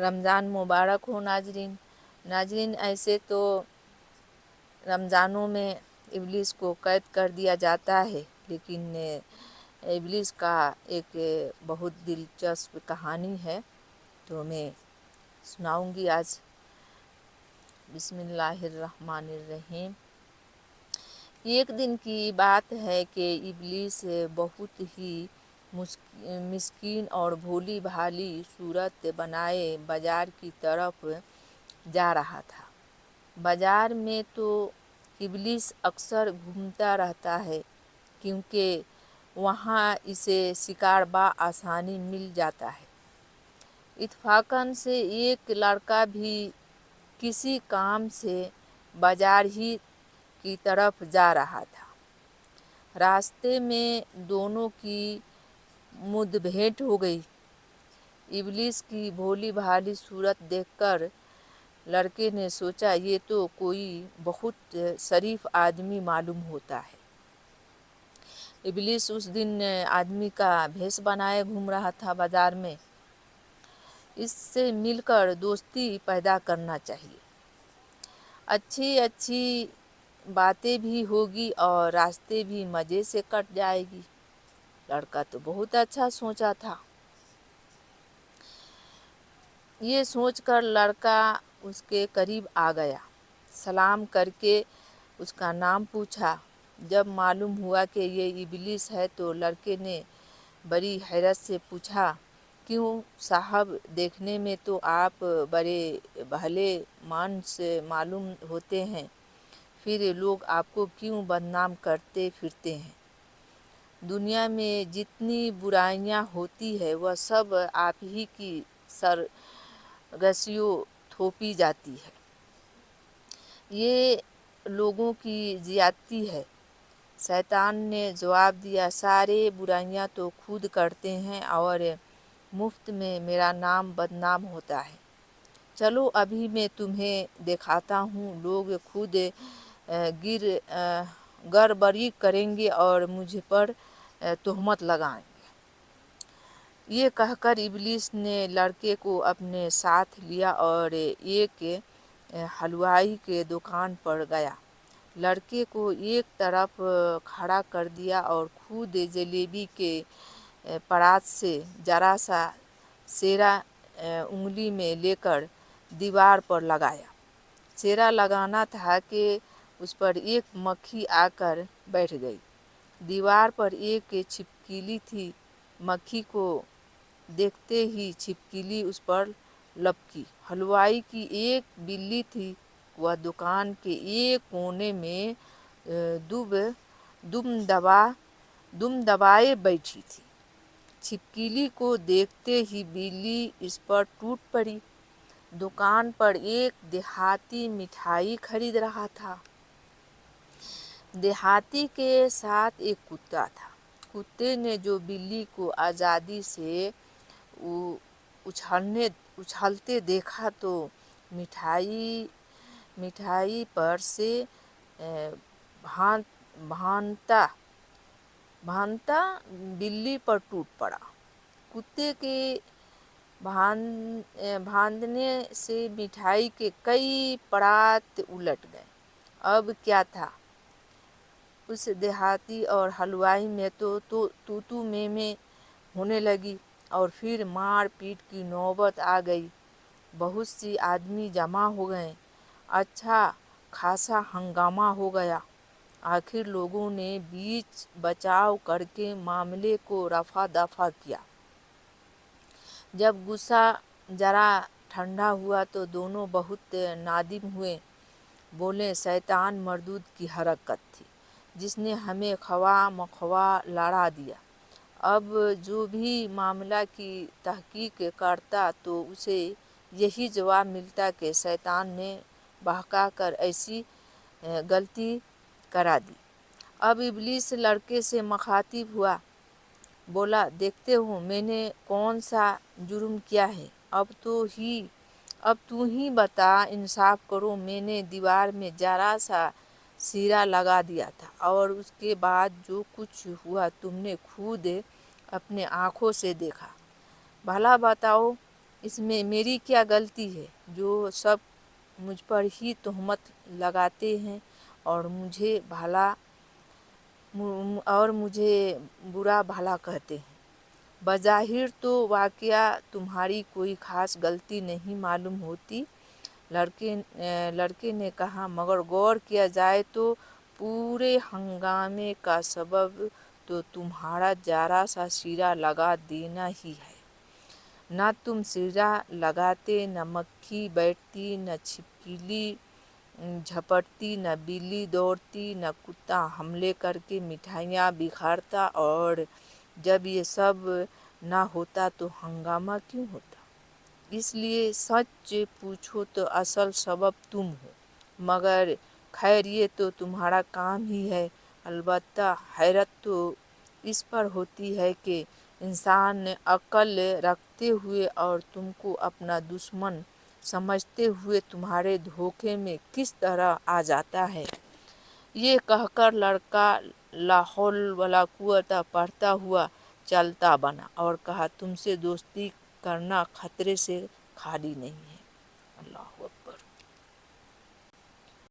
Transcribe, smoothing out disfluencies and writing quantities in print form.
رمضان مبارک ہو ناظرین ایسے تو رمضانوں میں ابلیس کو قید کر دیا جاتا ہے، لیکن ابلیس کا ایک بہت دلچسپ کہانی ہے تو میں سناؤں گی آج۔ بسم اللہ الرحمن الرحیم۔ ایک دن کی بات ہے کہ ابلیس بہت ہی مسکین اور بھولی بھالی صورت بنائے بازار کی طرف جا رہا تھا۔ بازار میں تو ابلیس اکثر گھومتا رہتا ہے کیونکہ وہاں اسے شکار بآسانی مل جاتا ہے۔ اتفاقاً سے ایک لڑکا بھی کسی کام سے بازار ہی کی طرف جا رہا تھا۔ راستے میں دونوں کی مد بھیٹ ہو گئی۔ ابلیس کی بھولی بھالی صورت دیکھ کر لڑکے نے سوچا یہ تو کوئی بہت شریف آدمی معلوم ہوتا ہے۔ ابلیس اس دن آدمی کا بھیس بنائے گھوم رہا تھا بازار میں۔ اس سے مل کر دوستی پیدا کرنا چاہیے، اچھی باتیں بھی ہوگی اور راستے بھی مزے سے کٹ جائے گی۔ لڑکا تو بہت اچھا سوچا تھا۔ یہ سوچ کر لڑکا اس کے قریب آ گیا، سلام کر کے اس کا نام پوچھا۔ جب معلوم ہوا کہ یہ ابلیس ہے تو لڑکے نے بڑی حیرت سے پوچھا، کیوں صاحب، دیکھنے میں تو آپ بڑے بھلے مانس معلوم ہوتے ہیں، پھر لوگ آپ کو کیوں بدنام کرتے پھرتے ہیں؟ دنیا میں جتنی برائیاں ہوتی ہیں وہ سب آپ ہی کی سرگسیوں تھوپی جاتی ہے۔ یہ لوگوں کی زیادتی ہے۔ شیطان نے جواب دیا، سارے برائیاں تو خود کرتے ہیں اور مفت میں میرا نام بدنام ہوتا ہے۔ چلو ابھی میں تمہیں دکھاتا ہوں، لوگ خود گڑبڑی کریں گے اور مجھ پر تہمت لگائیں گے۔ یہ کہہ کر ابلیس نے لڑکے کو اپنے ساتھ لیا اور ایک حلوائی کے دکان پر گیا۔ لڑکے کو ایک طرف کھڑا کر دیا اور خود جلیبی کے پرات سے ذرا سا سیرا انگلی میں لے کر دیوار پر لگایا۔ سیرا لگانا تھا کہ اس پر ایک مکھی آ کر بیٹھ گئی۔ دیوار پر ایک چھپکلی تھی، مکھی کو دیکھتے ہی چھپکلی اس پر لپکی۔ حلوائی کی ایک بلی تھی، وہ دکان کے ایک کونے میں دم دبائے بیٹھی تھی۔ چھپکلی کو دیکھتے ہی بلی اس پر ٹوٹ پڑی۔ دکان پر ایک دیہاتی مٹھائی خرید رہا تھا۔ دیہاتی کے ساتھ ایک کتا تھا۔ کتے نے جو بلی کو آزادی سے اچھلتے دیکھا تو مٹھائی پر سے بھانتا بلی پر ٹوٹ پڑا۔ کتے کے بھاندنے سے مٹھائی کے کئی پرات الٹ گئے۔ اب کیا تھا؟ اس دیہاتی اور حلوائی میں تو میں ہونے لگی اور پھر مار پیٹ کی نوبت آ گئی۔ بہت سی آدمی جمع ہو گئے، اچھا خاصا ہنگامہ ہو گیا۔ آخر لوگوں نے بیچ بچاؤ کر کے معاملے کو رفع دفع کیا۔ جب غصہ ذرا ٹھنڈا ہوا تو دونوں بہت نادم ہوئے۔ بولے، شیطان مردود کی حرکت تھی جس نے ہمیں خواہ مخواہ لڑا دیا۔ اب جو بھی معاملہ کی تحقیق کرتا تو اسے یہی جواب ملتا کہ شیطان نے بہکا کر ایسی غلطی کرا دی۔ اب ابلیس لڑکے سے مخاطب ہوا، بولا، دیکھتے ہو میں نے کون سا جرم کیا ہے؟ اب تو ہی بتا، انصاف کرو۔ میں نے دیوار میں ذرا سا سیرا لگا دیا تھا اور اس کے بعد جو کچھ ہوا تم نے خود اپنے آنکھوں سے دیکھا۔ بھلا بتاؤ اس میں میری کیا غلطی ہے جو سب مجھ پر ہی تہمت لگاتے ہیں اور مجھے برا بھلا کہتے ہیں۔ بظاہر تو واقعہ تمہاری کوئی خاص غلطی نہیں معلوم ہوتی، لڑکے نے کہا، مگر غور کیا جائے تو پورے ہنگامے کا سبب تو تمہارا ذرا سا سیرا لگا دینا ہی ہے۔ نہ تم سیرا لگاتے، نہ مکھی بیٹھتی، نہ چھپکلی جھپٹتی، نہ بلی دوڑتی، نہ کتا حملے کر کے مٹھائیاں بکھارتا، اور جب یہ سب نہ ہوتا تو ہنگامہ کیوں ہوتا؟ اس لیے سچ پوچھو تو اصل سبب تم ہو، مگر خیر یہ تو تمہارا کام ہی ہے۔ البتہ حیرت تو اس پر ہوتی ہے کہ انسان عقل رکھتے ہوئے اور تم کو اپنا دشمن سمجھتے ہوئے تمہارے دھوکے میں کس طرح آ جاتا ہے۔ یہ کہہ کر لڑکا لا حول ولا قوت پڑھتا ہوا چلتا بنا اور کہا، تم سے دوستی کرنا خطرے سے خالی نہیں ہے۔